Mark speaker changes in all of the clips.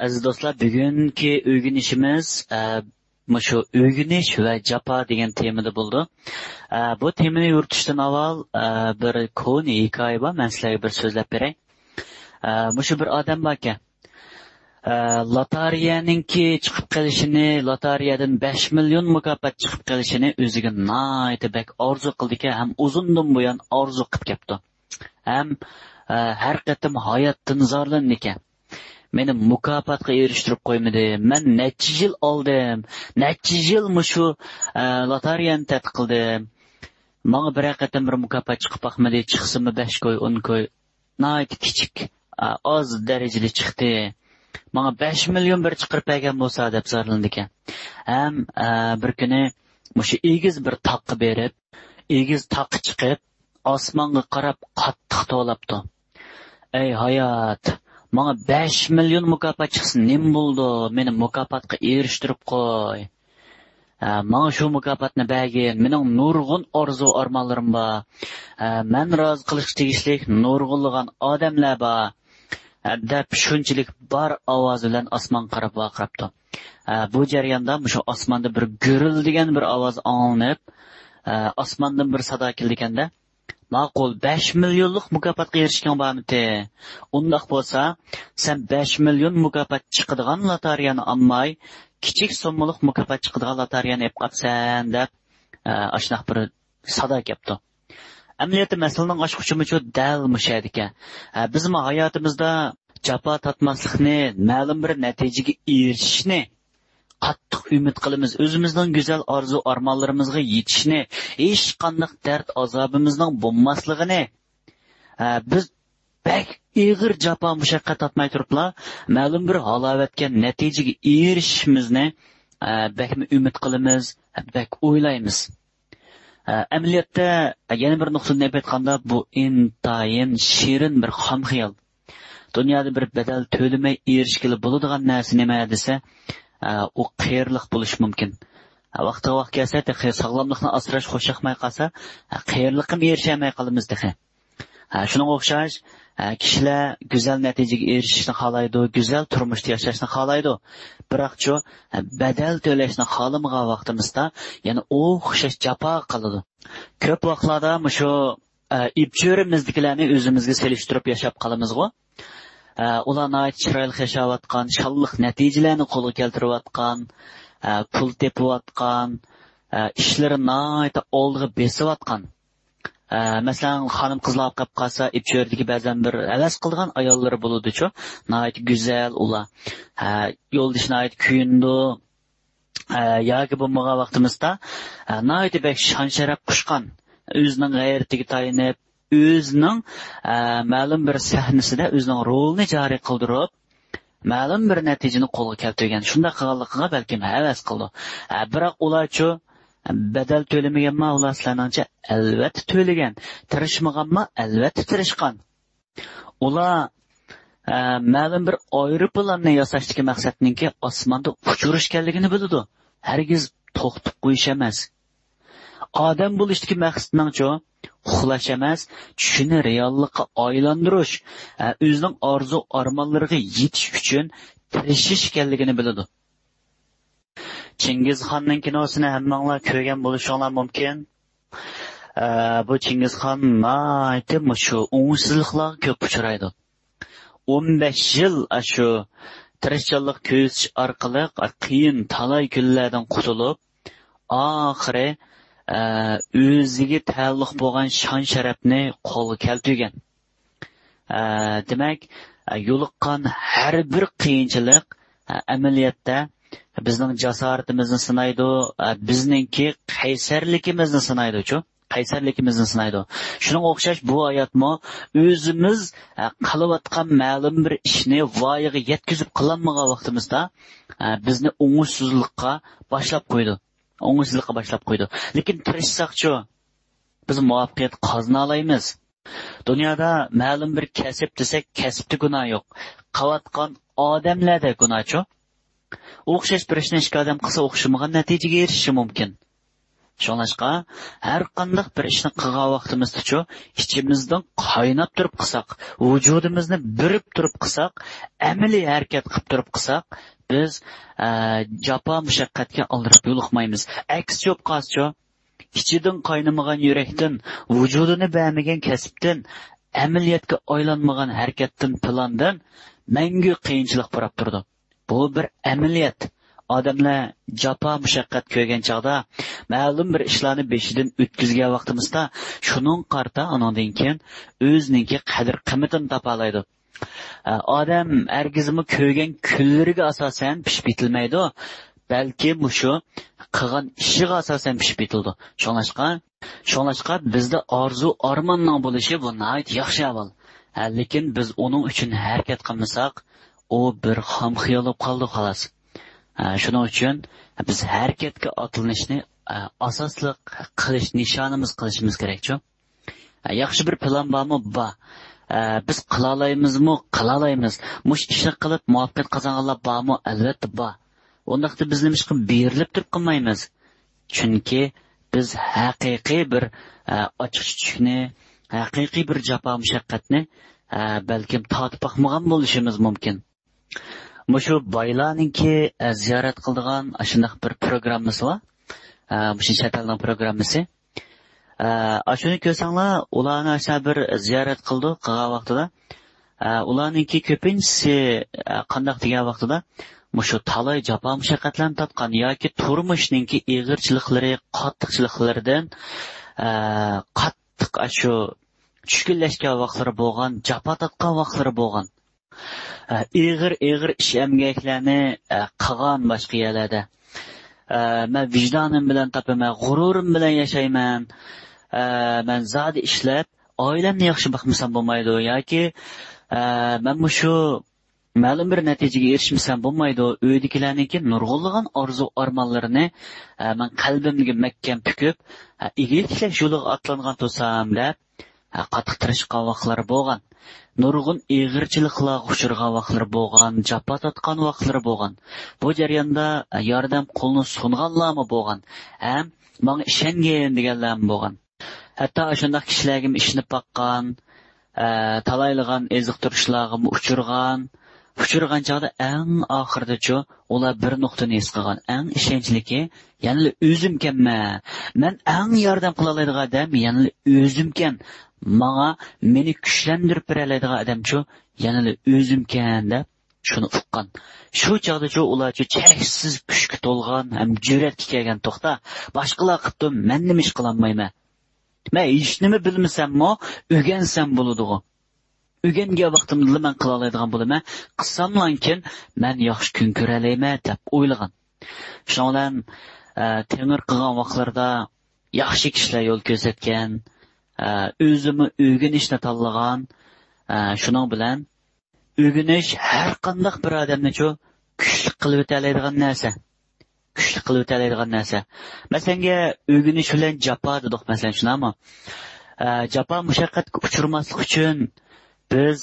Speaker 1: Aziz do'stlar, bugungi o'rganishimiz shu o'rganish va jafo degan temada bo'ldi. Bu temani yuritishdan avval bir koni hikoya bor, men sizlarga bir so'zlab beray. Shu bir odam bor ekan. Loteriyaninki chiqib qolishini, loteriyadan 5 million mukofot chiqib qolishini o'ziga nihoyat bak orzu qildi ekan, ham uzundan buyon orzu qilib kelibdi. Ham har qatim hayotdan zorlandi ekan. Meni mukofotga erishtirib qo'ymadi. Men necha yil oldim, necha yil shu loteriyani tadqiq qildim. Menga bir qatim bir mukofot chiqib boqmadi, chiqsimi 5 koy, 10 koy. Nihoyat kichik, oz darajada chiqdi. Menga 5 million bir chiqirib bergan bo'lsa deb zorlandi ekan. Ham bir kuni shu egiz bir taqqa berib, egiz taqqa chiqib, osmonga qarab qattiq to'labdi. Ey hayot, menga 5 million mukofot chiqsin, nim bo'ldi? Meni mukofotga erishtirib qo'y. Menga shu mukofotni bergin. Mening nurg'un orzu armonlarim bor. Men rozi qilish tegishli nurg'unlagan odamlar bor. Deb shunchalik bor ovoz bilan osmon qarab vaqirabdi. Bu jarayonda shu osmonda bir gurul degan bir ovoz anglanib, osmondan bir sado keldikanda, ma'qul 5 millionlik mukofotga erishgan bormidi? Undaq bo'lsa, sen 5 million mukofot chiqadigan loteriyani olmay, kichik sommalik mukofot chiqadigan loteriyani olib qolsan deb ashnaq bir sado kelibdi. Amaliyotda masalaning ochquchimi shu dal mushaydi ekan. Biz hayotimizda jafo tatmaslikni, ma'lum bir natijaga erishishni qattiq umid qilamiz. O'zimizning go'zal orzu armonlarimizga yetishni, hech qanday dard azobimizning bo'lmasligini, biz bak ig'ir jafo mushaqqat tatmay turiblar, ma'lum bir halovatga natijaga erishishimizni bakmi umid qilamiz, bak o'ylaymiz. Amaliyotda yana bir nuqtadan aytganda, bu intayin shirin bir xom xiyol. Dunyoda bir badal to'lamay erishgili bo'ladigan narsa nima desa, u qiyirliq bo'lishi mumkin. Vaqti kelsa, sog'lomlikni asrash xo'shaqmay qolsa, qiyirliqqa erishamay qolamiz dexe. Shunga o'xshash, kishilar go'zal natijaga erishishni xohlaydi, go'zal turmushda yashashni xohlaydi. Biroq-chu badal to'lashni xohlamagan vaqtimizda yana o'xshash jafo qiladi. Ko'p vaqtlarda shu ipcho'rimizdagilarni o'zimizga selishtirib yashab qolamiz-ku. Ular nihoyat chiroyli yashayotgan, shalliq natijalarni qo'lga keltirayotgan, pul tepayotgan, ishlari nihoyat oldiga besayotgan. Masalan, xonim qizlar qilib qolsa, ipcho'rdagi ba'zan bir havas qilgan ayollari bo'ladi-chu. Nihoyat go'zal ular. Yo'lda nihoyat kuyindi. Yoki bo'lmagan vaqtimizda nihoyat bek shon-sharaf qushgan, o'zining g'ayratiga tayanib, o'zining ma'lum bir sahnasida o'zining rolini joriy qildirib, ma'lum bir natijani qo'lga keltirgan. Shunday qilganligiga balki havas qildi. Biroq ular-chu badal to'lamaganmi, ular sizlarningcha albatta to'lagan. Tirishmaganmi, albatta tirishgan. Ular ma'lum bir aeroplanni yasashdagi maqsadninki osmonda uchirishganligini biladi. Hargiz to'xtab qo'yish emas. Odam bo'lishdagi maqsadningcha uxlash emas, tushni reallikqa aylantirish, o'zining orzu armonlariga yetish uchun tirishish ekanligini biladi. Chingizxonning kinosini hammanglar ko'rgan bo'lishinglar mumkin. Bu Chingizxon aytib shu o'ngsizliklarga ko'p uchraydi. 15 yil shu tirishchilik ko'zish orqali qiyin talay kunlardan qutulib, oxiri o'ziga taalluq bo'lgan shon sharafni qo'lga keltirgan. Demak, yo'liqqan har bir qiyinchilik amaliyotda bizning jasoratimizni sinaydi, bizningki qaysarligimizni sinaydi-chu. Qaysarligimizni sinaydi. Shunga o'xshash bu oyatmo o'zimiz qilayotgan ma'lum bir ishni voyaga yetkazib qilolmagan vaqtimizda bizni o'ngishsizlikqa boshlab qo'ydi. Lekin tirishsaqchi biz muvaffaqiyat qozona olamiz. Dunyoda ma'lum bir kasb desak, kasbda gunoh yo'q. Qilayotgan odamlarda gunohchi. O'xshash bir ishni ikki odam qilsa o'xshamagan natijaga erishishi mumkin. Şoňlaşqa her qandaq bir işni qilgan vaqtimizda-chu, içimizden qaynap turib qilsak, vücudimizni birib turib qilsak, amaliy harakat qilib turib qilsak, biz japa mushaqqatga aldirib yo'liqmaymiz. Aksi yo'q qascho, ichidan qaynamagan yurakdan, vücudini bämigen kasbdan, amaliyotga aylanmagan harakatdan, plandan mangu qiyinchilik borib turdi. Bu bir amaliyot. Odamlar japa mushaqqat ko'rgan chog'da ma'lum bir ishlarni beshidan o'tkazgan vaqtimizda shuning qarta anondan keyin o'zininki qadr qimmatini topalaydi. Odam argizmi ko'rgan kunlariga asosan pishib bitilmaydi, balki mushu qilgan ishiga asosan pishib bitildi. Shonglashqa bizda orzu armonning bo'lishi bu nihoyat yaxshi avval. Lekin biz uning uchun harakat qilmasak, u bir xom xiyol bo'lib qoldi xolos. Shuning uchun biz harakatga otilishni asosli qilish nishonimiz qilishimiz kerak-ku. Yaxshi bir plan bormi? Bor. Biz qila olamizmi? Qila olamiz. Mush ishni qilib muvaffaqiyat qozonganlar bormi? Albatta bor. Undaqda biz nima qilib berilib turib qilmaymiz. Chunki biz haqiqiy bir ochiqchilikni, haqiqiy bir jafo mushaqqatni balkim tatib baxmagan bo'lishimiz mumkin. Mushu boylarninki ziyorat qildigan shunday bir programmasi bor. Mushu shatalning programmasi. Shuni ko'rsanglar, ularni aşağı bir ziyorat qilgan vaqtida, ularninki ko'pinchisi qanday degan vaqtida mushu talay jafo mushaqqatlarni tatgan yoki turmushninki ig'irchiliklari, qattiqchiliklaridan qattiq shu tushkunlashgan vaqtlari bo'lgan, jafo tatgan vaqtlari bo'lgan. Ig'ir ish emgaklarni qilgan boshqa yerlarda. Men vijdonim bilan topaman, g'ururim bilan yashayman. Men zodi ishlab, oilamni yaxshi boqmasam bo'lmaydi yoki men mushu ma'lum bir natijaga erishmasam bo'lmaydi. Uydagilarniki nurg'unlagan orzu armonlarini men qalbimga mahkam pukib, ig'lik yo'liga atlangan to'sam deb qattiq tirishgan vaqtlari bo'lgan. Nurg'un ig'irchiliklarga uchragan vaqtlari bo'lgan, jafo tatgan vaqtlari bo'lgan. Bu jarayonda yordam qo'lini sunganlarmi bo'lgan, ham menga ishongan deganlarmi bo'lgan. Hatto shunday kishilarga ishni baqqan, talayligan eziqtirishlarga uchirgan chog'da eng oxirida-chu ular bir nuqtani his qilgan. Eng ishonchliki, ya'ni o'zimkanman. Men eng yordam qila oladigan odam, ya'ni o'zimkan. Meni kuchlantirib beradigan odam-chu, ya'ni o'zimkan deb shuni uqqan. Shu chog'da-chu ular-chu cheksiz kuchga to'lgan, ham jur'atga kelgan to'xta. Boshqalar qilibdi, men nima ish qila olmayman. Men hech nima bilmasam-mo, o'rgansam bo'ladi. O'rgangan vaqtimda men qila oladigan bo'laman. Qilsamlankin men yaxshi kun ko'ra olaman deb o'ylagan. Shundan temir qilgan vaqtlarda yaxshi kishilar yo'l ko'rsatgan, o'zimni o'rganishni tanlagan. Shuning bilan o'rganish har qanday bir odamni-chu kuchli qilib o'tadigan narsa. Masalan, o'rganish bilan jafo dedik, masalan, shunami? Jafo mushaqqatga uchirmaslik uchun biz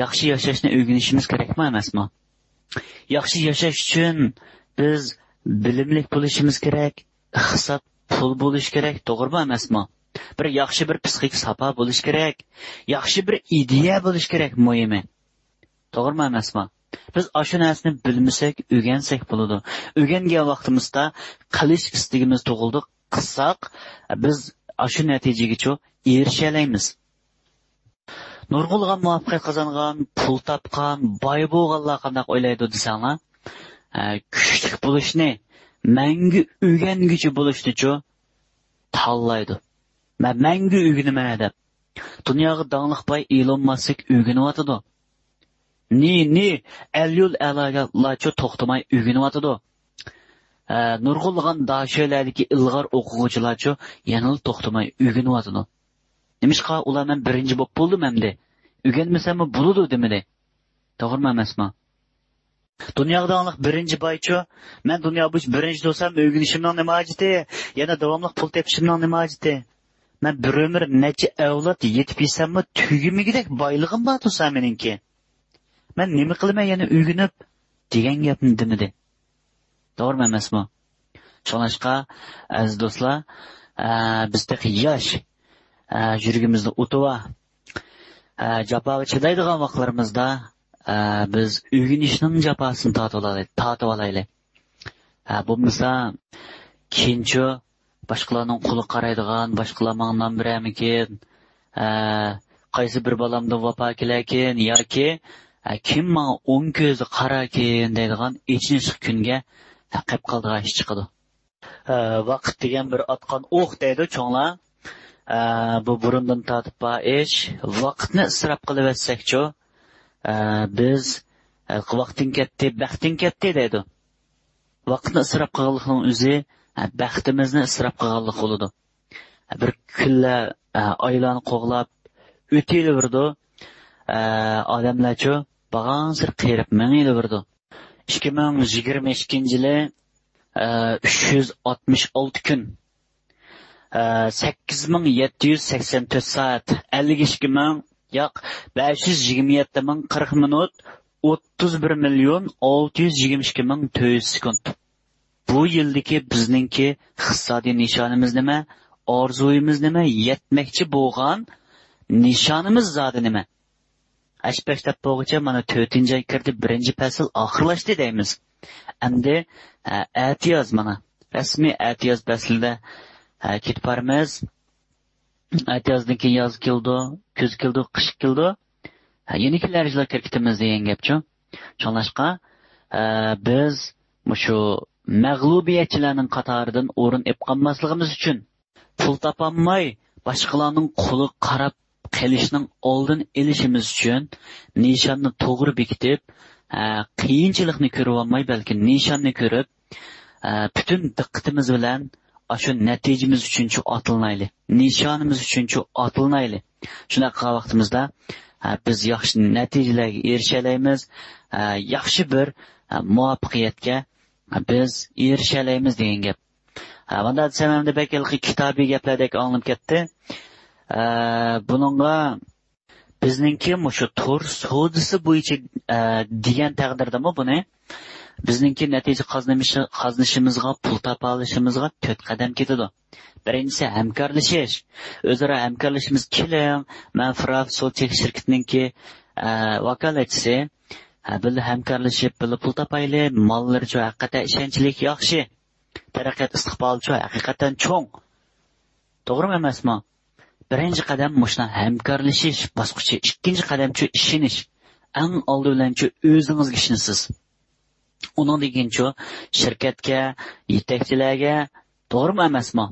Speaker 1: yaxshi yashashni o'rganishimiz kerakmi, emasmi? Yaxshi yashash uchun biz bilimli bo'lishimiz kerak, hisob pul bo'lish kerak, to'g'rimi, emasmi? Bir yaxshi bir psixik safa bo'lish kerak, yaxshi bir ideya bo'lish kerak, muhimi. To'g'rimi, emasmi? Biz shu narsani bilmasak, o'rgansak bo'ladi. O'rgangan vaqtimizda qilish istigimiz tug'ildi, qilsak, biz shu natijaga erisha olamiz. Nurg'ulg'an muvaffaqiyat qozongan, pul topgan, boy bo'lganlar qanday o'ylaydi desanglar, kuchli bo'lishni, mangu o'rganguchi bo'lishni-chu tanlaydi. Men mangu o'rganaman deb. Dunyoga dangliq boy Elon Musk o'rganyotdi. Elyul alalarcha to'xtamay o'rganyotdi. Nurg'ulg'an dasholardagi ilg'or o'quvchilarcha yana to'xtamay o'rganyotdi. Nimishqa ular men birinchi bo'lib bo'ldim endi. O'rganmasam bo'ladi demadi. To'g'rimi, emasmi? Dunyoda aniq birinchi boycho, men dunyo bo'yicha birinchi bo'lsam, o'rganishimning nima hojati? Yana davomli pul tepishimning nima hojati? Men bir umr necha avlod yetib yesammi, tugimigidek boylig'im bor bo'lsa meningki. Men nima qilaman yana o'rganib degan gapni demadi. To'g'rimi, emasmi? Shuningdek, aziz do'stlar, bizde yosh yuragimizni utuva jafoga chidaydigan vaqtlarimizda biz o'rganishning jafosini tatib olaylik. Bo'lmasa keyinchi boshqalarning quli qaraydigan, boshqalar mendan biramikin, qaysi bir balamdan vafo kelarkin yoki kim menga o'ng ko'zi qarakin deydigan echinish kunga qolib qoldigan ish chiqadi. Vaqt degan bir otgan o'q deydi cho'nglar. Bu burundan tatib bor ish. Vaqtni isrof qilib etsak-chi, biz vaqtin ketdi, baxtin ketdi deydi. Vaqtni isrof qilganlikning o'zi baxtimizni isrof qilganlik bo'ladi. Bir kunlar oylarni qo'g'lab o'tilaverdi. Odamlarcha bag'ansir qirib mingilaverdi. 2022-yili 366 kun 8784 saat 52 yoq 527 minut 31 milyon 622 400 sekund. Bu yildagi bizningki iqtisodiy nishonimiz nima, orzuyimiz nima, yetmoqchi bo'lgan nishonimiz zodi nima? Ashbashtab bo'g'icha mana 4-oy kirdi, 1-fasl oxirlashdi deymiz. Endi atiyoz mana rasmiy atiyoz faslida ketib boramiz. Atiyozdan keyin yoz keldi, kuz keldi, qish keldi. Yeni kunlarga kirkitimiz degan gapchi. Cho'nlashqa biz shu mag'lubiyatchilarning qatoridan o'rin olib qolmasligimiz uchun pul topolmay boshqalarning quli qarab qilishning oldin elishimiz uchun nishonni to'g'ri bekitib, qiyinchilikni ko'rib olmay, balki nishonni ko'rib, butun diqqatimiz bilan shu natijamiz uchun otilnayli, nishonimiz uchun otilnayli. Shunaqa vaqtimizda biz yaxshi natijalarga erishalaymiz, yaxshi bir muvaffaqiyatga biz erishalaymiz degan gap. Bunda desamda belki kitobiy gaplardek anglab ketdi. Buningga bizningki shu tur savdosi bo'yicha degan taqdirdami buni bizningki natija qozonishimizga, pul topa olishimizga 4 qadam ketadi. Birinchisi hamkorlashish. O'zaro hamkorlashimiz keling. Men Frafsochek shirkatninki vakolatchisi. Biz hamkorlashib, biz pul topaylik, mollarga haqiqatan ishonchlik yaxshi. Taraqqiyot istiqbolchi haqiqatan cho'ng. To'g'rimi emasmi? Birinchi qadam mushna hamkorlashish bosqichi, ikkinchi qadamchi ishonish. Eng oldi bilanchi o'zingizga ishonsiz. Uning degancha shirkatga, yetakchilarga to'g'rimi emasmi?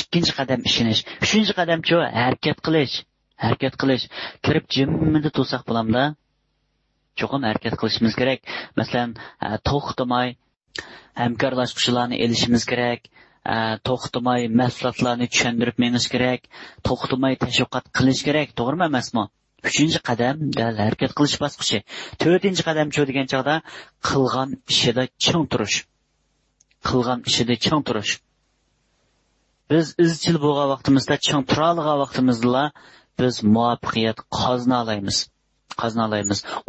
Speaker 1: Ikkinchi qadam ishonish. Uchinchi qadamchi harakat qilish. Harakat qilish. Kirib jimmida to'saq bo'lamda. Cho'qim harakat qilishimiz kerak. Masalan, to'xtamay hamkorlashuvchilarni elishimiz kerak. To'xtamay mahsulotlarni tushuntirib menish kerak. To'xtamay tashviqot qilish kerak. To'g'rimi emasmi? 3-qadam harakat qilish bosqichi. 4-qadam degan chog'da qilgan ishida ching turish. Qilgan ishida ching turish. Biz izchil bo'lgan vaqtimizda, ching tura olgan vaqtimizda biz muvaffaqiyat qozona olamiz.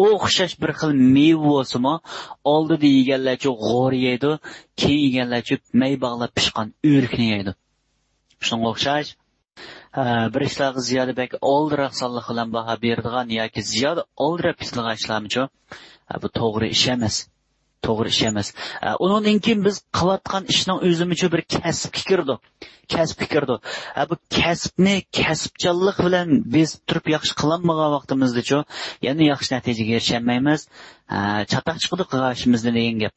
Speaker 1: O'xshash bir xil meva bo'lsa-mo, oldida yeganlarcha g'o'r yeydi, keyin yeganlarcha may bog'lab pishgan o'rikni yeydi. Shunga o'xshash bir ishlarga ziyoda bek oldiroq sonliq bilan baho beradigan yoki ziyoda oldiroq pishilgan ishlarmicho bu to'g'ri ish emas. To'g'ri ish emas. Undan keyin biz qilayotgan ishning o'zimicha bir kasb kirdi. Bu kasbni kasbchanlik bilan biz turib yaxshi qilolmagan vaqtimizda-chi, yana yaxshi natijaga erishamaymiz. Chatoq chiqdi qilishimizda degan gap.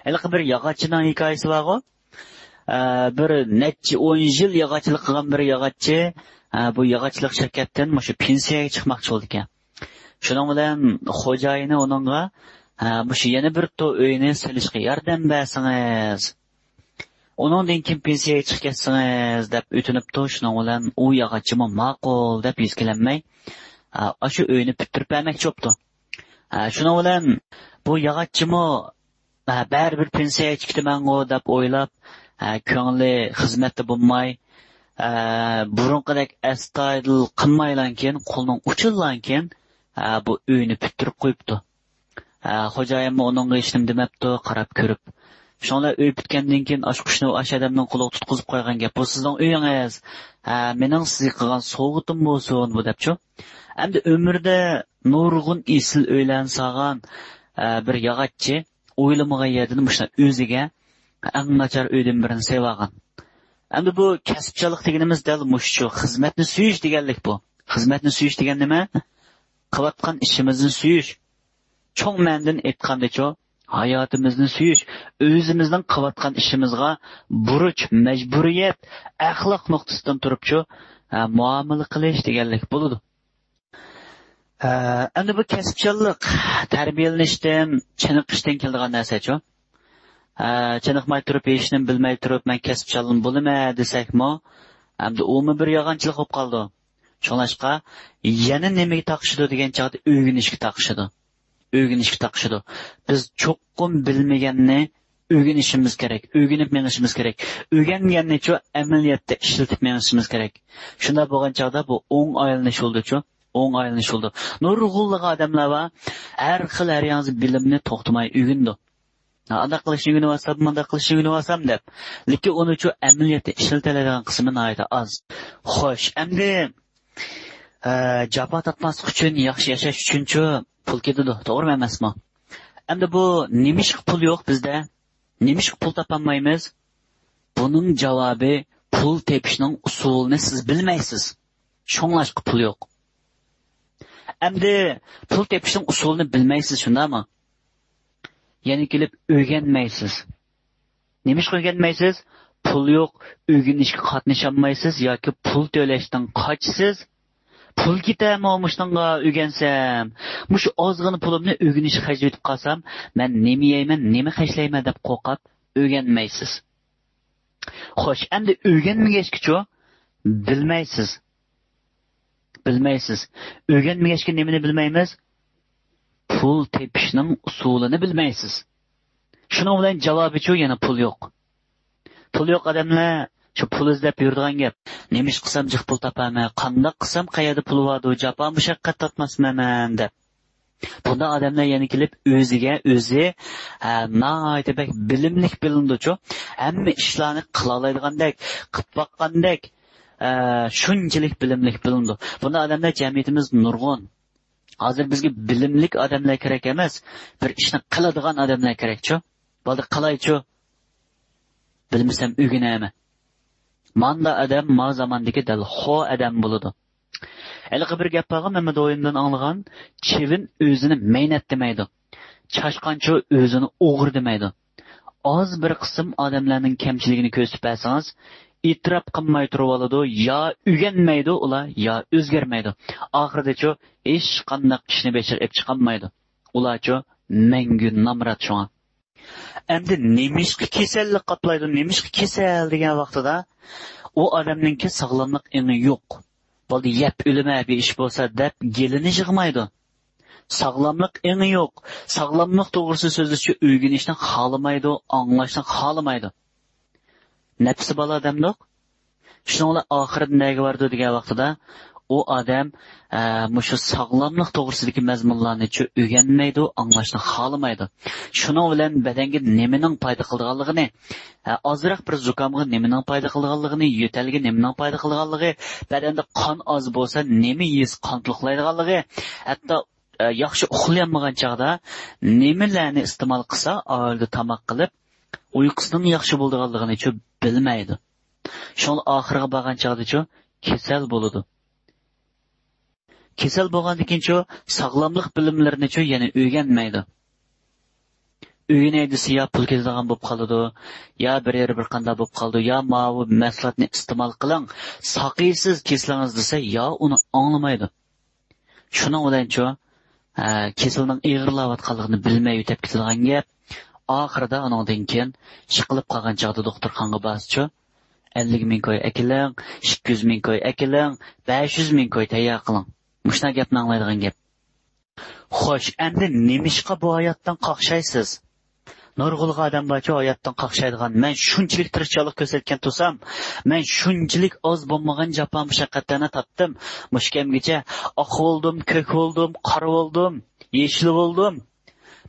Speaker 1: Hali bir yog'ochchining hikoyasi bor-ku. Bir necha 10 yil yog'ochchilik qilgan bir yog'ochchi bu yog'ochchilik shirkatdan shu pensiyaga chiqmoqchi bo'ldi ekan. Shuning bilan xo'jayini uningga shu yana bir uyni silishga yordam bersangiz, uningdan keyin pensiyaga chiqib ketsangiz deb o'tinibdi. Shuning bilan u yog'ochchimi ma'qul deb yuzkilanmay shu uyni bitirib bermoqchi bo'ldi. Shuning bilan bu yog'ochchimi baribir pensiyaga chiqdiman-ku deb o'ylab ko'ngli xizmatda bo'lmay, burunqidek astoydil qilmaylan keyin, qo'lning uchillan keyin bu uyni bitirib qo'yibdi. Xo'jayim uningga hech nima demabdi, qarab ko'rib. Şonlar öy bitgandan keyin ash qushni ash odamning quloq tutqizib qo'ygan gap. Bu sizning uyingiz. Mening sizga qilgan sovg'atim bo'lsin bu debchi. Endi ömürdə nurgun isil öylen sağan bir yağatçı oylamagan yerden muşna özüge en načar öydün birini sevağın. Endi bu kasıpçılık degenimiz dal muşçu. Hizmetni süyüş degenlik bu. Hizmetni süyüş degen nima? Qilayotgan ishimizni süyüş. Çoğ mendin etqandacho hayotimizni süyüş. Özümüzden qilayotgan ishimizga buruch, majburiyat, axloq nuqtasidan turibchu muomala qilish deganlik bo'ladi. Endi bu kasbchilik tarbiyalanishdan, chiniqishdan keladigan narsa-chu. Chiniqmay turib, hechni bilmay turib, men kasbchilim bo'laman desakmi, endi umi bir yolg'onchilik bo'lib qoldi. Shunlashqa yana nimaga taqishidi degan chog'da o'rganishga taqishidi. O'rganishga taqishidi. Biz cho'qqum bilmaganni o'rganishimiz kerak, o'rganib menishimiz kerak. O'rganganni-chu amaliyotda ishlatib menishimiz kerak. Shunda bo'lgan chog'da bu o'ng aylanish bo'ldi-chu. O'ng aylanish bo'ldi. Nurg'unliq odamlar va har xil har yangi bilimni to'xtamay o'rgandi. Anda qilishni o'rganasam, bunda qilishni o'rganasam deb. Lekin uni-chu amaliyotda ishlatiladigan qismi nihoyatda oz. Xo'sh, endi jabot atmaslik uchun, yaxshi yashash uchun-chu pul ketadi, to'g'rimi emasmi? Endi bu nimishq pul yo'q bizda? Nimishq pul topolmaymiz? Buning javobi pul tepishning usulini siz bilmaysiz. Shunlashqa pul yo'q. Endi pul tepishning usulini bilmaysiz, shundami? Ya'ni kelib o'rganmaysiz. Nimishqa o'rganmaysiz? Pul yo'q, o'rganishga qatnasholmaysiz yoki pul to'lashdan qochsiz. Pul ketami olmishdanqa o'rgansam, mush ozg'ini pulimni o'rganishga xarjlatib qolsam, men nima yeyman, nima xashlayman deb qo'rqib o'rganmaysiz. Xo'sh, endi o'rganmagachki-chu bilmaysiz. Bilmaysiz. O'rganmagachki nimani bilmaymiz? Pul tepishning usulini bilmaysiz. Shuning bilan javobi-chu yana pul yo'q. Pul yo'q odamlar shu pul izlab yuradigan gap. Nemish qilsam jiq pul topaman, qandoq qilsam qayerda pul bordi, jafo mushaqqat totmasman deb. Bunda odamlar yana kelib o'ziga o'zi noyatibak bilimlik bilindichu, hamma ishlarni qila oladigandak, qilib boqqandek shunchalik bilimlik bilindi. Bunda odamlar jamiyatimiz nurg'un. Hozir bizga bilimlik odamlar kerak emas, bir ishni qiladigan odamlar kerak-chu. Bo'ldi qalaychu? Bilmasam o'rganaman. Manda adam ma zamandagi dal xo adam bo'ladi. Elqi bir gap bog'i Mehmet o'yindan anglagan, chivin o'zini mehnat demaydi. Chashqancha o'zini o'g'ir demaydi. Az bir qism odamlarning kamchiligini ko'rsatib bersangiz, e'tirof qilmay turib oladi, yo o'rganmaydi ular, yo o'zgarmaydi. Oxirida-chu hech qanday ishni bechirib chiqolmaydi. Ular-chu mangu namrat shunga. Endi nemishqi kasallik qoplaydi, nemishqi kasal degan vaqtida u odamningki sog'lomlik eni yo'q. Bo'ldi yap o'lima bir ish bo'lsa deb gelini yig'maydi. Sog'lomlik eni yo'q. Sog'lomlik to'g'risi so'zlichi o'rganishni xolamaydi, anglashni xolamaydi. Nafsi bola odamdoq. Shuningla oxirida nega bordi degan vaqtida u odam mushu sog'lomlik to'g'risidagi mazmunlarni o'rganmaydi, anglashni xolamaydi. Shuning bilan badanga nimaning foyda qilganligini, ozroq bir zukamga nimaning foyda qilganligini, yo'talga nimaning foyda qilganligi, badanda qon oz bo'lsa nima yez qonliqlaydiganligi, hatto yaxshi uxlayolmagan chog'da nimalarni iste'mol qilsa, oilda tamoq qilib, uyqusining yaxshi bo'lganligini bilmaydi. Shuni oxiriga borgan chog'da kasal bo'ladi. Kasal bo'lgandan keyin sog'lomlik bilimlarini yana o'rganmaydi. O'rganaydi ya pul ketadigan bo'lib qoladi, yo bir qanday bo'lib qoldi, yo mavu maslahatni iste'mol qiling, saqiysiz keslangiz desa, yo uni anglamaydi. Shuning bilan kasalning ig'irlayotganligini bilmay o'tib ketadigan gap. Oxirida uningdan keyin chiqilib qolgan chog'da doktorxonaga borsa, 50 ming koy akiling, 200 ming koy akiling, 500 ming koy tayyor qiling. Mushna gapni anglaydigan gap. Xo'sh, endi nemishqa bu hayotdan qoqshaysiz? Nurg'ulg'a odam borchi hayotdan qoqshaydigan. Men shunchalik tirishchilik ko'rsatgan tursam, men shunchalik oz bo'lmagan jafo mushaqqatlarni topdim. Mushkamgacha oq bo'ldim, ko'k bo'ldim, qora bo'ldim, yeshil bo'ldim.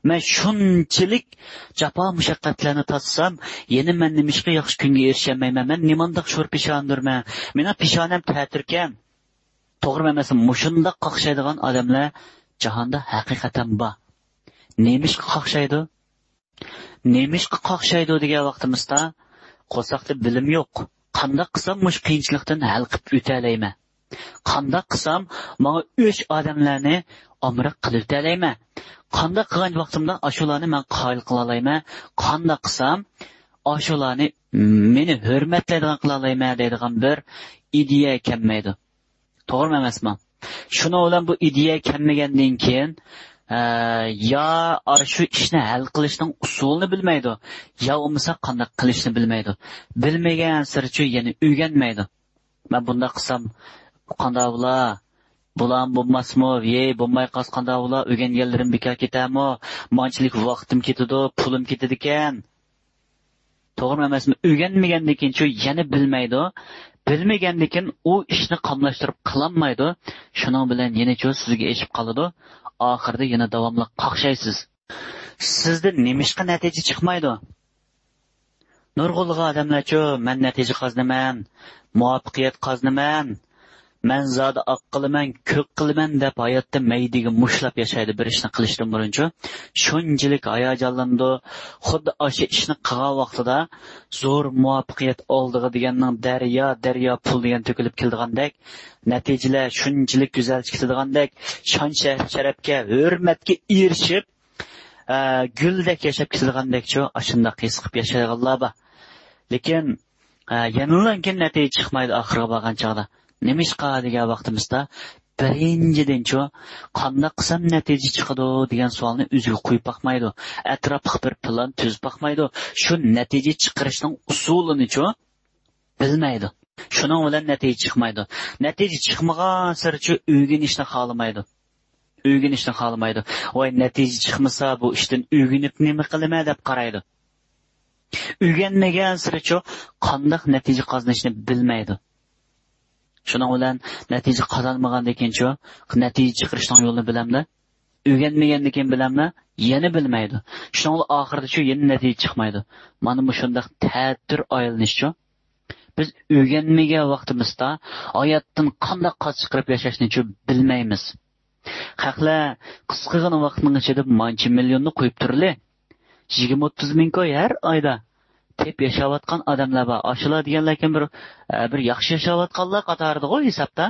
Speaker 1: Men shunchalik jafo mushaqqatlarni tatsam, yana men nimishqa yaxshi kunga erishamayman. Men nimandaq sho'r peshondirman. Meni peshonam ta'tirkan. To'g'ri emas, mushundaq qaqshaydigan odamlar jahonda haqiqatan bor. Nemishqa qaqshaydi? Nemishqa qaqshaydi degan vaqtimizda qo'saqda bilim yo'q. Qanday qilsam mush qiyinchilikdan hal qilib o'talayman? Qanday qilsam menga o'sh odamlarni omriq qilib o'talayman? Qanday qilgan vaqtimda ashularni men qoyil qila olayman? Qanday qilsam ashularni meni hurmatlaydigan qila olayman deydigan bir ideya kelmaydi. To'g'rimi emasmi? Shuni bilan bu ideya kelmagandan keyin ya shu ishni hal qilishning usulini bilmaydi, ya bo'lmasa qanday qilishni bilmaydi. Bilmagan sirchi yana o'rganmaydi. Men bunday qilsam qanday bo'lar? Bulan bo'lmasmi? Bo'lmay qolsa qanday bo'lar? O'rganganlarim bekor ketami? Manchilik vaqtim ketadi, pulim ketadi ekan. To'g'rimi emasmi? O'rganmagandan keyin shu yana bilmaydi. Bilmagandan keyin u ishni qamlashtirib qilolmaydi. Shuning bilan yana sizga eshib qoladi. Oxirida yana davomli qaqshaysiz. Sizda nemishqa natija chiqmaydi. Nurg'ulg'a odamlarcha men natija qoznaman, muvaffaqiyat qoznaman, men zodi oq qilaman, ko'k qilaman deb hayotda maydiga mushlab yashaydi bir ishni qilishdan burunchi. Shunchalik hayajonlandi, xuddi o'sha ishni qilgan vaqtida zo'r muvaffaqiyat oldiga deganning daryo pul degan to'kilib keldigandek, natijalar shunchalik go'zal chiqadigandek, shon sharafga, hurmatga erishib, guldek yashab ketilgandekcha, shunday his qilib yashaydiganlar bor. Lekin yanılanken natija chiqmaydi oxirga borgan chog'da. Nemishqa degan vaqtimizda birinchidan qanday qilsam natija chiqadi degan savolni o'ziga qo'yib boqmaydi. Atrofga bir plan tuzib boqmaydi. Shu natija chiqarishning usulini bilmaydi. Shuning bilan natija chiqmaydi. Natija chiqmagan sirchi o'rganishni xohlamaydi. Voy natija chiqmasa bu ishdan o'rganib nima qilaman deb qaraydi. O'rganmagan sirchi qanday natija qozonishni bilmaydi. Shuning bilan natija qozonmagandan keyin natija chiqarishning yo'lini bilamda. O'rganmagandan keyin bilamda, yana bilmaydi. Shuning bilan oxirida yana natija chiqmaydi. Mana bu shunday ta'tir aylanish biz o'rganmagan vaqtimizda hayotdan qanday qoch chiqarib yashashni bilmaymiz. Haqlar qisqagina vaqtning ichida mancha millionni qo'yib turli. 20-30 ming koy har oyda tep yashayotgan odamlar bor. Ashular deganlarkin bir yaxshi yashayotganlar qatorida hisobda.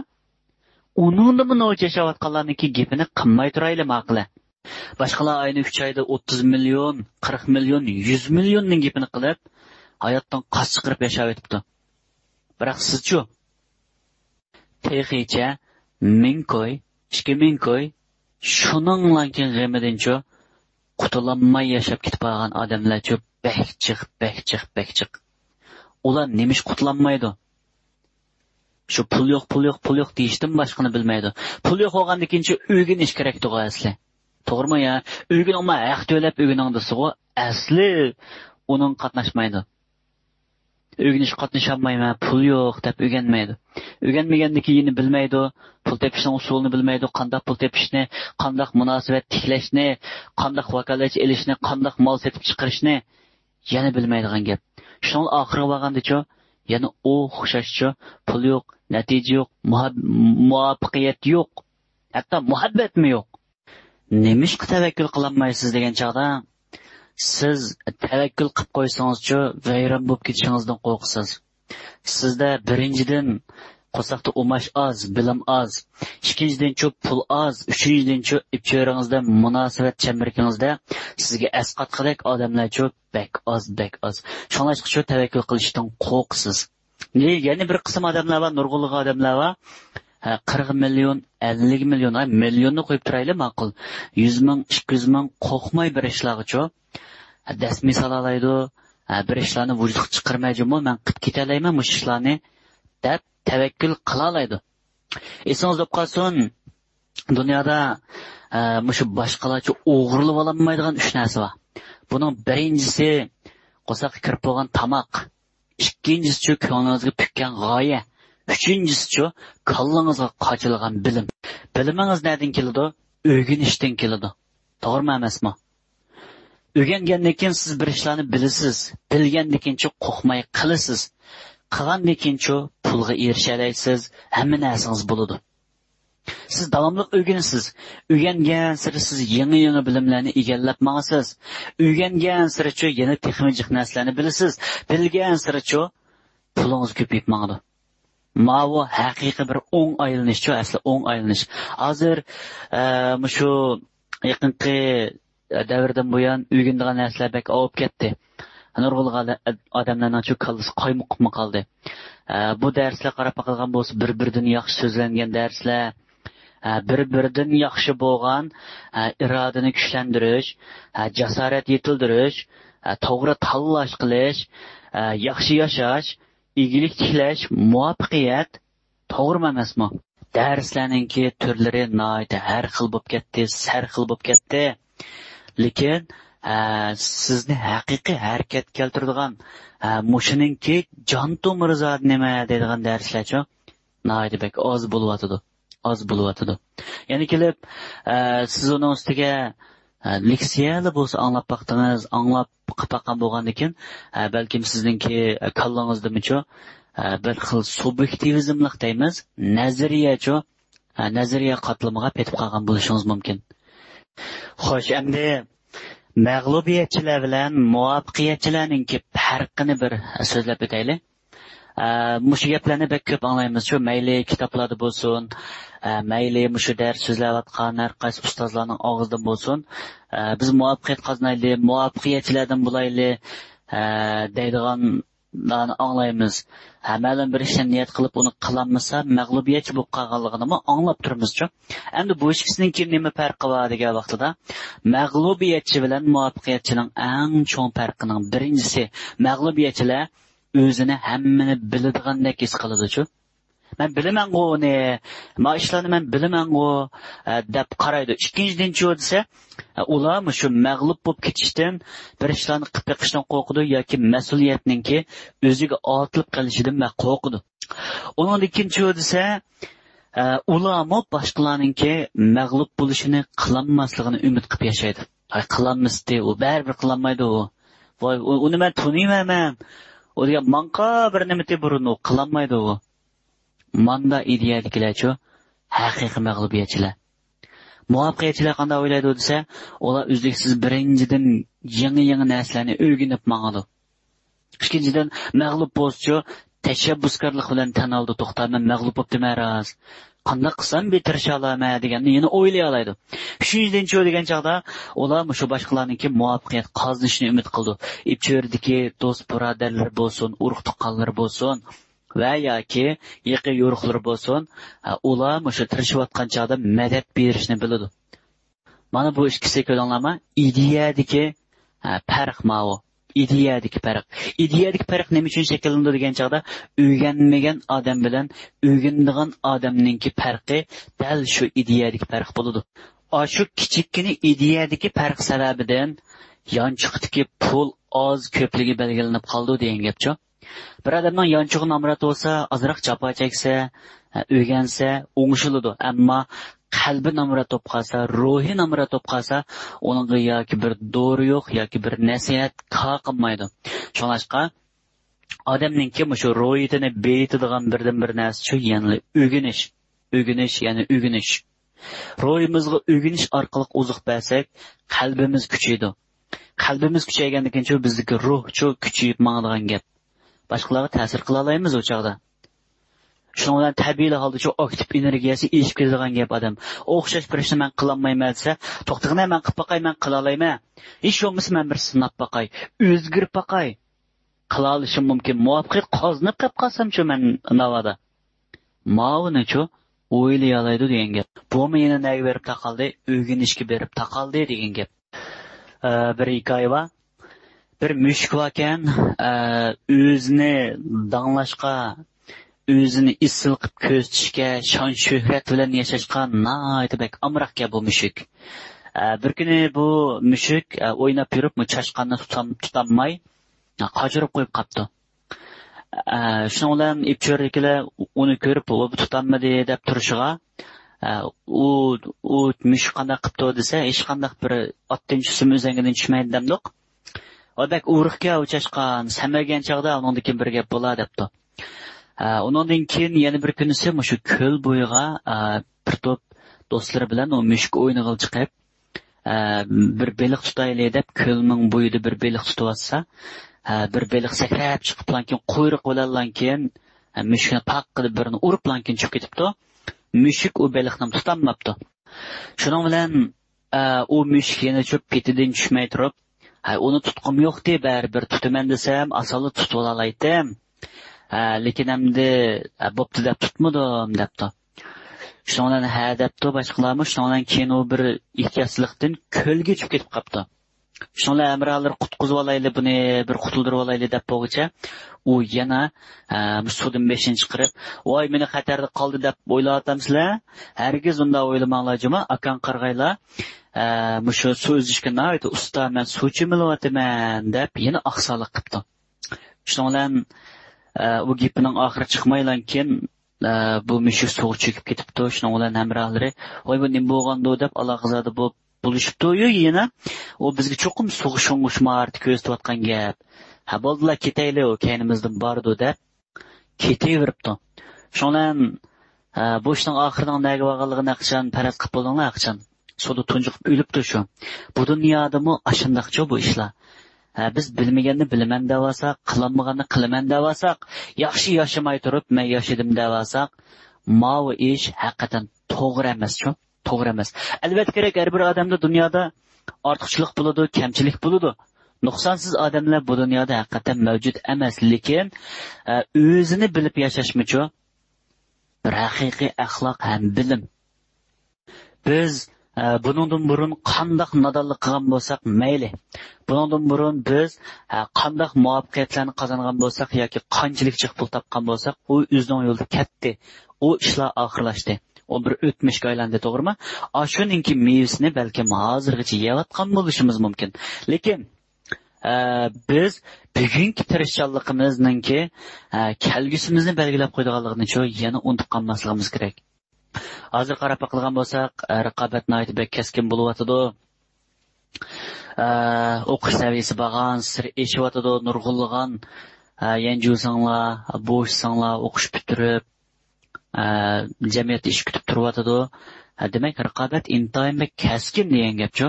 Speaker 1: Uningda buni yashayotganlarniki gapini qilmay turaylik maqla. Boshqalar ayni 3 oyda 30 million, 40 million, 100 millionning gapini qilib, hayotdan qoch chiqarib yashayotibdi. Biroq sizchu texicha 1000 koy, 2000 koy shuninglankin g'amidan qutulanmay yashab ketib qolgan odamlar bekchiq. Ular nemish qutulanmaydi? Shu pul yo'q deyishdan boshqani bilmaydi. Pul yo'q bo'lgandan keyin o'rganish kerak to'g'ri asli. To'g'rimi ya? O'rganma, haq to'lab o'rganingdisiga asli uning qatnashmaydi. O'rganish qatnashamayman, pul yo'q deb o'rganmaydi. O'rganmagandan keyin bilmaydi, pul tepishning usulini bilmaydi, qanday pul tepishni, qanday munosabat tiklashni, qanday vakolat elishni, qanday mol setib chiqarishni yana bilmaydigan gap. Shuning oxiriga borganda yana o'xshashcha pul yo'q, natija yo'q, muvaffaqiyat yo'q, hatto muhabbatmi yo'q. Nemishqa tavakkul qilolmaysiz degan chog'da siz tavakkul qilib qo'ysangiz-chi, vayron bo'lib ketishingizdan qo'rqasiz. Sizda birinchidan qo'saqda umash oz, bilim oz, ikkinchidan pul oz, uchinchidan ibchoringizda munosabat chambarkingizda sizga asqatqidek odamlar bek oz. Shunlashqa tavakkul qilishdan qo'rqasiz. Yana bir qism odamlar va nurg'ulg'i odamlar va 40 million, 50 million, millionni qo'yib turaylik ma'qul. 100 ming, 200 ming qo'rqmay bir ishlarga dast misol olaydi, bir ishlarni vujudga chiqarmayjimi, men qilib ketalayman bu ishlarni deb tavakkul qila oladi. Esingiz bo'lib qolsin, dunyoda shu boshqalarcha o'g'irlab olmaydigan 3 narsa bor. Buning birinchisi qo'saqqa kirib bo'lgan tamoq, ikkinchisi ko'nglingizga pukkan g'oya, uchinchisi kollangizga qochilgan bilim. Bilimingiz nerdan keladi? O'rganishdan keladi. To'g'rimi emasmi? O'rgangandan keyin siz bir ishlarni bilasiz. Bilgandan keyin qo'rqmay qilasiz. Qilgandan keyin pulga erisha olasiz. Hamma narsangiz bo'ladi. Siz davomli o'rganasiz. O'rgangan sari siz yangi bilimlarni egallab mangasiz. O'rgangan sari yana texnik narsalarni bilasiz. Bilgan sari pulingiz ko'payib mangadi. Mavo haqiqiy bir o'ng aylanish, asli o'ng aylanish. Hozir shu yaqinqi davrdan buyon o'rganadigan narsalar bak olib ketdi. Nurg'ulg'an odamlarning shu kallasi qaymoqib qoldi. Bu darslar qarab qolgan bo'lsa, bir-biridan yaxshi so'zlangan darslar, bir-biridan yaxshi bo'lgan irodani kuchlantirish, jasorat yetildirish, to'g'ri tanlash qilish, yaxshi yashash, igilik tiklash, muvaffaqiyat, to'g'rimi emasmi? Darslarningki turlari noyta har xil bo'lib ketdi, sar xil bo'lib ketdi. Lekin sizni haqiqiy harakat keltiradigan mushuninki jon tomiri zot nima deydigan darslarcha noyta bek oz bo'lyotidi. Ya'ni kelib siz uning ustiga leksiyali bo'lsa anglab baqdingiz, anglab qilgan bo'lgandan keyin balkim sizningki kallangizda bir xil subyektivizmlik deymiz, nazariya qatlamiga petib qolgan bo'lishingiz mumkin. Xo'sh, endi mag'lubiyatchilar bilan muvaffaqiyatchilarningki farqini bir so'zlab o'taylik. Mushu gaplarni bek ko'p anglaymiz. Shu mayli kitoblarda bo'lsin, mayli mushu dars so'zlayotgan har qaysi ustozlarning og'zidan bo'lsin, biz muvaffaqiyat qozonaylik, muvaffaqiyatchilardan bo'laylik deydiganlarni anglaymiz. Ma'lum bir ishni niyat qilib uni qilolmasa mag'lubiyatchi bo'lib qolganligini anglab turibmiz-ku. Endi bu ikkisining nima farqi bor degan vaqtida mag'lubiyatchi bilan muvaffaqiyatchining eng cho'ng farqining birinchisi, mag'lubiyatchilar o'zini hammani biladigandek his qiladi-ku. Men bilaman-ku uni, ma ishlarni men bilaman-ku deb qaraydi. Ikkinchidan desa, ular shu mag'lub bo'lib ketishdan, bir ishlarni qilib yiqishdan qo'rqidi yoki mas'uliyatningki o'ziga ortilib qolishidan qo'rqidi. Uning ikkinchi desa, ularmi boshqalarningki mag'lub bo'lishini qilolmasligini umid qilib yashaydi. Qilolmasdi, u baribir qilolmaydi u. Voy, uni men tuniyman. O degan manqa bir nimati burun u qilolmaydi u. Manda ideyadagilar-chi haqiqiy mag'lubiyatchilar. Muvaffaqiyatchilar qanday o'ylaydi desa, ular uzluksiz birinchidan yangi narsalarni o'rganib mangadi. Ikkinchidan mag'lub bo'lsa, tashabbuskorlik bilan tan oldi, to'xtaman mag'lub bo'libdim emas. Qanday qilsam bitirisha olaman deganni yana o'ylay oladi. Uchinchidan degan chaqda ular shu boshqalarningki muvaffaqiyat qozonishini umid qildi. Ibcherdiki do'st birodarlar bo'lsin, urug' tuqqanlar bo'lsin va yoki yaqin yo'riqlar bo'lsin, ular shu tirishayotgan chaqda madad berishni biladi. Mana bu ikkisi ko'ringlarmi? Ideyadagi farq ma'vo. Ideyadagi farq nima uchun shakllanadi degan chaqda o'rganmagan odam bilan o'rganadigan odamningki farqi dal shu ideyadagi farq bo'ladi. Shu kichikkina ideyadagi farq sababidan yonchiqdagi pul oz ko'pligi belgilanib qoldi degan gapchi. Bir odamning yonchig'i nomrat bo'lsa, ozroq jafo cheksa, o'rgansa, o'ngishiladi. Ammo qalbi nomrat bo'lib qolsa, ruhi nomrat bo'lib qolsa, uningga yoki bir dori yo'q, yoki bir nasihat qilmaydi. Shuningcha odamningki shu ruhiyatini beyitadigan birdan-bir narsa shu, ya'ni o'rganish. Ruhimizga o'rganish orqali uzuq bersak, qalbimiz kuchaydi. Qalbimiz kuchaygandan keyin bizdagi ruh kuchayib mangadigan gap. Boshqalarga ta'sir qila olamiz o chaqda. Shuning bilan tabiiy holda aktiv energiyasi eshib keladigan gap odam. O'xshash bir ishni men qila olmayman desa, to'xtag'ina men qilib boqay, men qila olayman. Hech bo'lmasa men bir sinab boqay, o'zgarib boqay. Qila olishim mumkin. Muvaffaqiyat qozonib qolib qolsam-chi men navada. Ma'vuni-chi o'ylay oladi degan gap. Bu meni nega berib taqaldi, o'rganishga berib taqaldi degan gap. Bir hikoya bor. Bir mushuk ekan, o'zini danglashga, o'zini isil qilib ko'rsatishga, shon shuhrat bilan yashashga naytibak amroqga bu mushuk. Bir kuni bu mushuk o'ynab yurib, chashqanni tutamay, qochirib qo'yib qopti. Shuning bilan ipchirliklar uni ko'rib, u tutamadi deb turishiga, u mushuk qanday qilibdi desa, hech qanday bir otdan tushsam o'zangidan tushmaydi demdiq. Odak urug'ga uchashgan, samagan chog'da uningdan keyin bir gap bo'ladi debdi. Uningdan keyin yana bir kunisi shu ko'l bo'yiga bir to'p do'stlari bilan u mushuk o'yiniga chiqib, bir beliq tutaylik deb ko'lning bo'yida bir beliq tutib olsa, bir beliq sakrab chiqib keyin quyruq bilan keyin mushukni paq qilib birini urib keyin chiqib ketibdi. Mushuk u beliqni tutamabdi. Shuning bilan u mushuk yana cho'p ketidan tushmay turib, uni tutqim yo'q deb baribir tutaman desam, asali tutib olaydim. Lekin endi bo'pti deb tutmadim debdi. Shuning bilan debdi boshqalarmi, shuning bilan keyin u bir ehtiyojlikdan ko'lga tushib ketib qopti. Shuning bilan amralar qutqizib olaylik buni, bir qutuldirib olaylik deb bo'g'icha, u yana suvdan 5-ni chiqarib, "Voy, meni xatarda qoldi" deb o'ylayapsizlar. Hargiz unda o'ylamanglar, juma akan qarg'aylar. Shu so'zishga aytdi, "Usta, men suvchi bo'lyapman" deb yana oqsoliq qilibdi. Shuning bilan u gapining oxiri chiqmaylan keyin bu mushuk suvga cho'kib ketibdi. Shuning bilan hamrohlari, "Voy, bu nima bo'lgandi" deb alaqizada bo'lib bulishibdi-yu yana u bizga cho'qim suvga sho'ng'ishmardi ko'rsatayotgan gap. Bo'ldilar ketaylik, u kaynimizdan bordi deb ketaveribdi. Shundan bu ishning oxiridan nega bo'lganligini qachon faraz qilib bo'ldinglar qachon? Suvda tunjiqib o'libdi shu. Bu dunyodami ashundaqcha bu ishlar. Biz bilmaganni bilaman devasak, qilmaganni qilaman devasak, yaxshi yashamay turib men yashadim devasak, bu ish haqiqatan to'g'ri emas-ku. To'g'ri emas. Albatta kerak, har bir odamda dunyoda ortiqchilik bo'ladi, kamchilik bo'ladi. Nuqsonsiz odamlar bu dunyoda haqiqatan mavjud emas, lekin o'zini bilib yashashmichu bir haqiqiy axloq ham bilim. Biz buningdan burun qandoq nodonlik qilgan bo'lsak mayli. Buningdan burun biz qandoq muvaffaqiyatlarni qozongan bo'lsak yoki qanchalik chiq pul topgan bo'lsak, u o'zining yo'lida ketdi. U ishlar oxirlashdi. O bir o'tmishga aylandi, to'g'rimi? Shuningki mevasini balkim hozirgacha yeyotgan bo'lishimiz mumkin. Lekin biz bugungi tirishchanligimizninki kelgusimizni belgilab qo'yganligini yana unutib qolmasligimiz kerak. Hozir qarab qilgan bo'lsak, raqobat nihoyatda keskin bo'layotidi. O'qish saviyasi bag'an sir eshyotidi, nurg'unlagan yanjusanglar, bo'shsanglar, o'qish bitirib jamiyat ish kutib turyotidi. Demak, raqobat intayin keskin degan gapchu.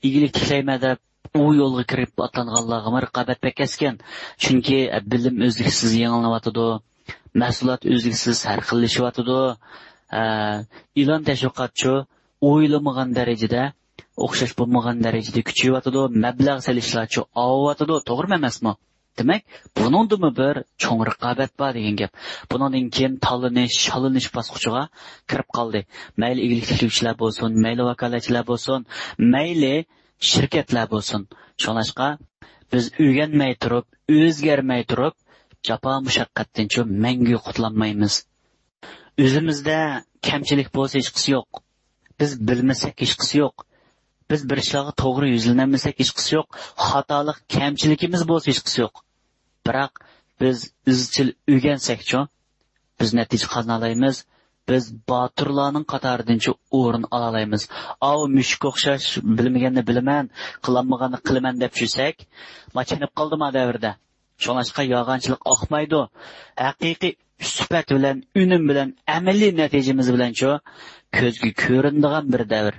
Speaker 1: Igilik tiklayman deb u yo'lga kirib otlanganlarga raqobat keskin. Chunki bilim o'zliksiz yangilanayotidi, mahsulot o'zliksiz har xillashyotidi. Ilon tashviqotchi o'ylamagan darajada, o'xshash bo'lmagan darajada kuchayotidi, mablag' solishlarchi ovyotidi, to'g'rimi emasmi? Demak, buningdimi bir cho'ng raqobat bor degan gap. Bundan keyin talinish, shalinish bosqichiga kirib qoldi. Mayli igilik tiklovchilar bo'lsin, mayli vakolatchilar bo'lsin, mayli shirkatlar bo'lsin. Shunashqa biz o'rganmay turib, o'zgarmay turib, jafo mushaqqatdan mangu qutlanmaymiz. O'zimizda kamchilik bo'lsa hech qisi yo'q. Biz bilmasak hech qisi yo'q. Biz bir ishlarga to'g'ri yuzlanmasak hech qisi yo'q. Xatolik, kamchiligimiz bo'lsa hech qisi yo'q. Biroq biz izchil o'rgansak-chi, biz natija qozona biz botirlarning qatoridan o'rin ola olamiz. Mushuk o'xshash bilmaganni bilaman, qilmaganni qilaman deb yursak, machinib qoldimi davrda. Shunashqa yog'anchilik oqmaydi. Haqiqiy sifat bilan, unum bilan, amaliy natijamiz bilan ko'zga ko'rinadigan bir davr.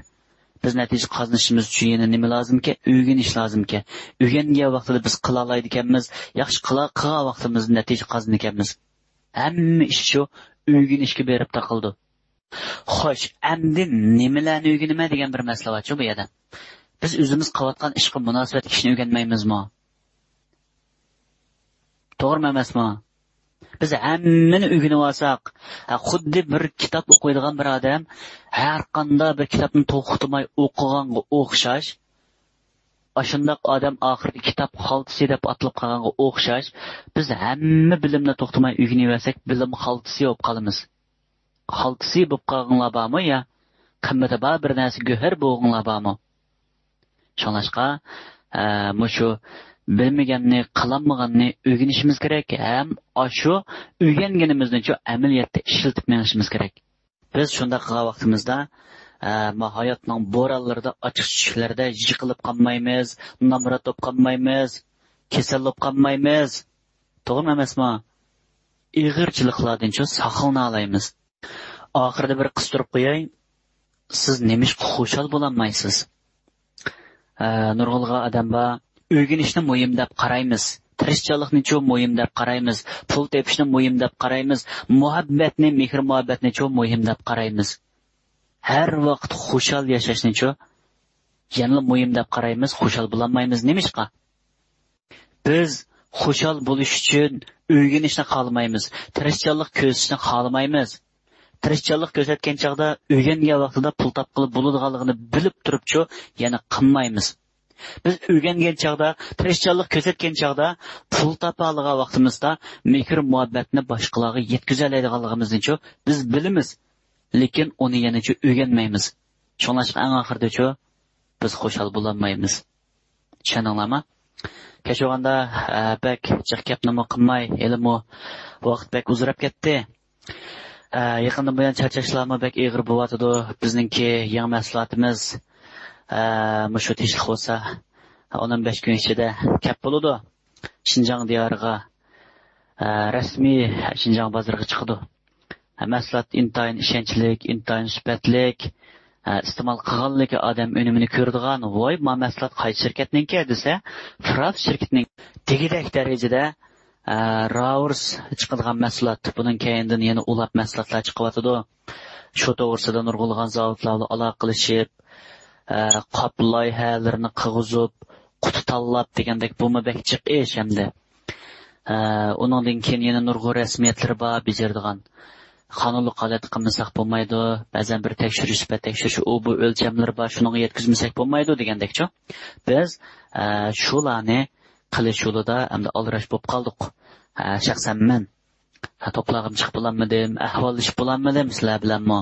Speaker 1: Biz natija qozonishimiz uchun yana nima lozimki? O'rganish lozimki. O'rgangan vaqtida biz qila oladi ekanmiz, yaxshi qilgan vaqtimizda natija qozon ekanmiz. Hamma ish shu o'rganishga berib taqildi. Xo'sh, endi nimalarni o'rganaman degan bir masala bor bu yerda. Biz o'zimiz qilayotgan ishga munosabat ishni o'rganmaymizmi? To'g'rimi emasmi? Biz hammani o'rganib olsak, xuddi bir kitob o'qiydigan bir odam har qanday bir kitobni to'xtamay o'qiganga o'xshash, ashundoq odam oxirgi kitob xaltisi deb atalib qolganga o'xshash, biz hamma bilimni to'xtamay o'rganib olsak, bilim xaltisi bo'lib qolamiz. Xaltisi bo'lib qolganlar bormi yo qimmati bor bir narsa go'har bo'lganlar bormi? Shunashqa mushu bilmaganni, qilmaganni o'rganishimiz kerak. Ham shu o'rganganimizni amaliyotda ishlatib menishimiz kerak. Biz shunda qilgan vaqtimizda hayotning bo'ronlarida, ochiq tushishlarda yiqilib qolmaymiz, namrat bo'lib qolmaymiz, kasal bo'lib qolmaymiz. To'g'rimi emasmi? Ig'irchiliklardan saqlana olamiz. Oxirida bir qistirib qo'yay. Siz nemish xushal bo'lolmaysiz? Nurg'ulg'a odam bor, o'rganishni muhim deb qaraymiz. Tirishchilikni muhim deb qaraymiz. Pul tepishni muhim deb qaraymiz. Muhabbatni, mehr-muhabbatni muhim deb qaraymiz. Har vaqt xushal yashashni yana muhim deb qaraymiz, xushal bo'lolmaymiz. Nemishqa? Biz xushal bo'lish uchun o'rganishni xohlamaymiz. Tirishchilik ko'rsatishni xohlamaymiz. Tirishchilik ko'rsatgan chaqda o'rgangan vaqtida pul topqilib bo'ladiganligini bilib turibchi, yana qilmaymiz. Biz o'rgangan chaqda, tirishchilik ko'rsatgan chaqda pul topa olgan vaqtimizda mehr muhabbatni boshqalarga yetkaza oladiganligimizni biz bilamiz, lekin uni yana o'rganmaymiz. Shunlashqa eng oxirida biz xushal bo'lolmaymiz. Tushuninglarmi? Kechog'anda bak jiq gapni qilmay, ilmu vaqt bak uzrab ketdi. Yaqindan buyon charchashlarmi bak ig'ir bo'lyotdi. Bizningki yangi mahsulotimiz mushu tishlik bo'lsa 15 kun ichida kap bo'ladi. Xinjiang diyoriga rasmiy Xinjiang bozoriga chiqadi. Mahsulot intayin ishonchlik, intayin sifatlik, iste'mol qilganligi odam unumini ko'radigan. Voy, bu mahsulot qaysi shirkatningki desa, Fraf shirkatining degidek darajada Raurs chiqadigan mahsulot. Bunun keyindan yana ulab mahsulotlar chiqyotdi. Shu to'g'risida nurg'ulg'an zavodlar bilan aloqa qilishib, qop loyihalarini qilg'izib, quti tanlab degandek bu mabakchiq ish hamda. Uningdan keyin yana nurg'u rasmiyatlar bor bejardigan. Qonunli holat qilmasak bo'lmaydi. Ba'zan bir tekshirish u bu o'lchamlar bor, shunga yetkazmasak bo'lmaydi degandekchi. Biz shularni qilish yo'lida hamda olrash bo'lib qoldik. Shaxsan men to'plag'im chiqib bo'lanmadim, ahvollashib bo'lanmadim sizlar bilanmi?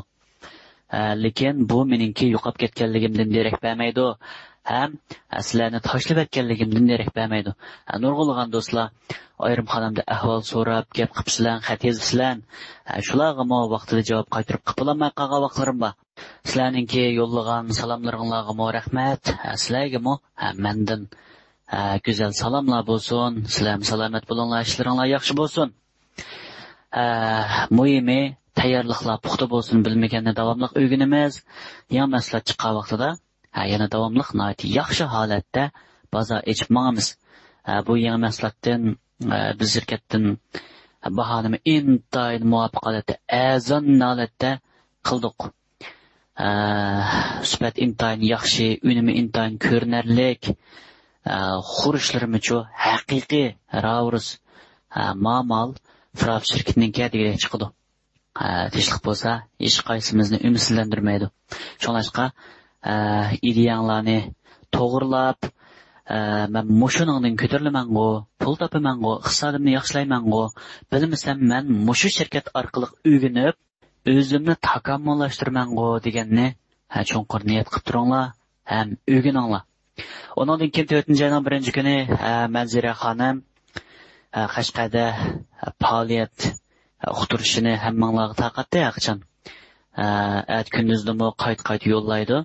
Speaker 1: Lekin bu meningki yo'qolib ketganligimdan derak bermaydi. Ham sizlarni tashlab ketganligimdan derak bermaydi. Nurg'ulg'an do'stlar, ayrim xonamda ahvol so'rab, gap qilibsizlar, xat yozibsizlar. Shularga vaqtida javob qaytarib qilolmay qolgan vaqtlarim bor. Sizlarningki yo'llagan salomlaringizga rahmat. Sizlarga mendan güzel salamlar bo'lsin. Sizlar salomat bo'linglar, ishlaringlar yaxshi bo'lsin. Muhimi tayyorliklar puxta bo'lsin, bilmaganni davomli o'rganamiz. Yangi mahsulot chiqqan vaqtida yana davomli yaxshi holatda bozor ochib mangamiz. Bu yangi mahsulotdan biz shirkatdan bahonami intayin muvofiq holatda, azon holatda qildik. Sifat intayin yaxshi, unumi intayin ko'rinarlik. Xurishlarimiz haqiqiy Raurs ma'mal Fraf shirkatining degan chiqdi. Tishlik bo'lsa, hech qaysimizni umidsizlantirmaydi. Shunlashqa ideyanglarni to'g'rilab, men mushuningdan ko'tarilaman-ku, pul topaman-ku, iqtisodimni yaxshilayman-ku, bilmasam men mushu shirkat orqali o'rganib, o'zimni takomillashtirman-ku deganni cho'nqur niyat qilib turinglar, ham o'rganinglar. Ondan keyin 4-oyning 1-kuni Manzira xonim Qashqarda faoliyat uqtirishini hammanglarga taqatdi qachon. Kunduzdimi qayt yo'llaydi.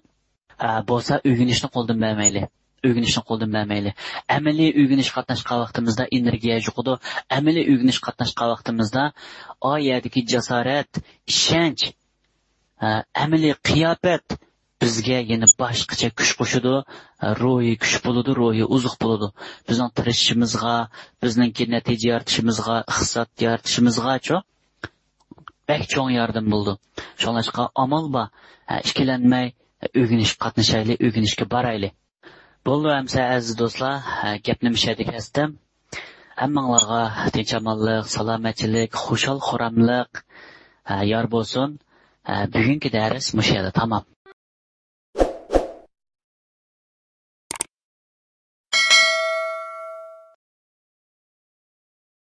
Speaker 1: Bo'lsa o'rganishni qo'ldan bermayli. Amaliy o'rganish qatnashgan vaqtimizda energiya yo'qdi. Amaliy o'rganish qatnashgan vaqtimizda oyadagi jasorat, ishonch, amaliy qiyofat bizga yana boshqacha kuch qo'shadi, ruhiy kuch bo'ladi, ruhiy uzuq bo'ladi. Bizning tirishishimizga, bizningki natija yaratishimizga, iqtisod yaratishimizga bak cho'ng yordam bo'ldi. Shunlashqa amal bor, ikkilanmay o'rganish qatnashaylik, o'rganishga boraylik. Bo'ldi hamsa aziz do'stlar, gapni mishaydik astam. Hammanglarga tinch amonlik, salomatchilik, xushal xuramlik yor bo'lsin. Bugungi dars mush yerda tamom.